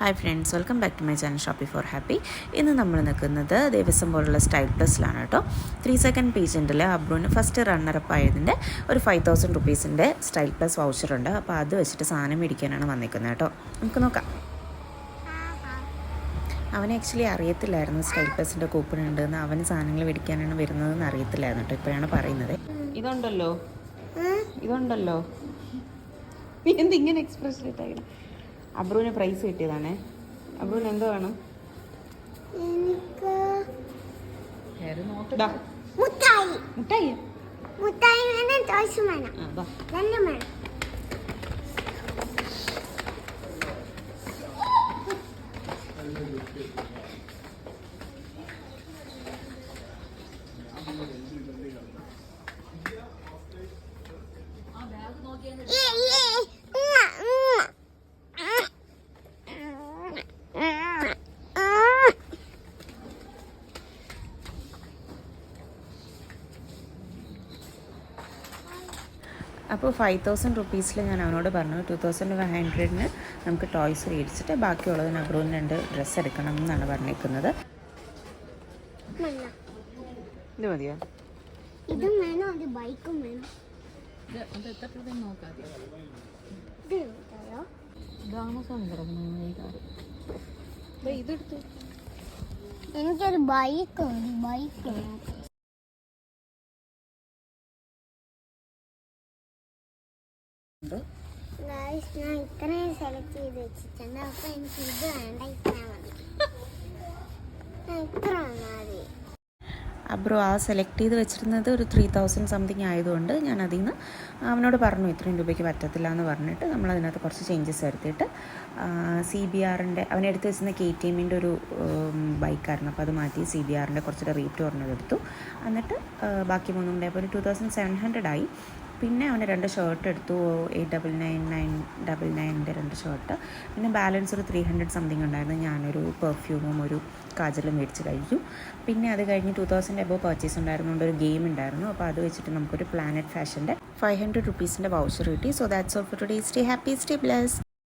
Hi friends, welcome back to my channel Shoppy for Happy. ഇന്ന് നമ്മൾ നിൽക്കുന്നത് ദേവസ്വം പോലുള്ള സ്റ്റൈൽ പ്ലസിലാണ് കേട്ടോ. 3 സെക്കൻഡ് പേജിൻ്റെ അബ്രുവിന് ഫസ്റ്റ് റണ്ണറപ്പ് ആയതിൻ്റെ ഒരു 5000 റുപ്പീസിൻ്റെ സ്റ്റൈൽ പ്ലസ് വൗച്ചറുണ്ട്. അപ്പോൾ അത് വെച്ചിട്ട് സാധനം മേടിക്കാനാണ് വന്നിരിക്കുന്നത് കേട്ടോ. നമുക്ക് നോക്കാം. അവന് ആക്ച്വലി അറിയത്തില്ലായിരുന്നു സ്റ്റൈൽ പ്ലസിൻ്റെ കൂപ്പൺ ഉണ്ടെന്ന്. അവന് സാധനങ്ങൾ മേടിക്കാനാണ് വരുന്നതെന്ന് അറിയത്തില്ലായിരുന്നു കേട്ടോ. ഇപ്പോഴാണ് പറയുന്നത്. ഇതുണ്ടല്ലോ നീ എന്തിങ്ങനെ എക്സ്പ്രഷൻ ഇട്ടായിരുന്നു? അബ്രുവിന് പ്രൈസ് കിട്ടിയതാണേ. അബ്രുവിന് എന്തോ വേണം? അപ്പോൾ 5000 റുപ്പീസിൽ ഞാൻ അവനോട് പറഞ്ഞു 2500 നമുക്ക് ടോയ്സ് മേടിച്ചിട്ട് ബാക്കിയുള്ളതിന് അബ്രുവിന് 2 ഡ്രസ്സ് എടുക്കണം എന്നാണ് പറഞ്ഞേക്കുന്നത്. ഇത് മതിയോ? ഇതും വേണം, ഒരു ബൈക്കും വേണം. എനിക്കൊരു ബൈക്ക് ഞാൻ ഇത്രയും സെലക്ട് ചെയ്ത് വെച്ചിട്ടുണ്ട്. അപ്പൊ എനിക്ക് ഇത് വേണ്ട, ഇത്ര മതി. അബ്രു ആ സെലക്ട് ചെയ്ത് വെച്ചിരുന്നത് ഒരു 3000 സംതിങ് ആയതുകൊണ്ട് ഞാൻ അതിൽ നിന്ന് അവനോട് പറഞ്ഞു ഇത്രയും രൂപയ്ക്ക് പറ്റത്തില്ല എന്ന് പറഞ്ഞിട്ട് നമ്മളതിനകത്ത് കുറച്ച് ചേഞ്ചസ് വരുത്തിയിട്ട് CBRൻ്റെ അവനെടുത്ത് വെച്ചിരുന്ന KTMൻ്റെ ഒരു ബൈക്കായിരുന്നു. അപ്പോൾ അത് മാറ്റി CBRൻ്റെ കുറച്ചുകൂടെ റേറ്റ് കുറഞ്ഞതെടുത്തു. എന്നിട്ട് ബാക്കി മൂന്നും ഉണ്ടായപ്പോൾ ഒരു 2700 ആയി. പിന്നെ അവന് 2 ഷർട്ട് എടുത്തു, 899999ൻ്റെ 2 ഷർട്ട്. പിന്നെ ബാലൻസ് ഒരു 300 സംതിങ് ഉണ്ടായിരുന്നു. ഞാനൊരു പെർഫ്യൂമും ഒരു കാജലും മേടിച്ച് കഴിച്ചു. പിന്നെ അത് കഴിഞ്ഞ് 2000 എബോ പർച്ചേസ് ഉണ്ടായിരുന്നുകൊണ്ട് ഒരു ഗെയിം ഉണ്ടായിരുന്നു. അപ്പോൾ അത് വെച്ചിട്ട് നമുക്കൊരു പ്ലാനറ്റ് ഫാഷൻ്റെ 500 റുപ്പീസിൻ്റെ വൗച്ചർ കിട്ടി. So that's all for today. Stay happy, stay blessed.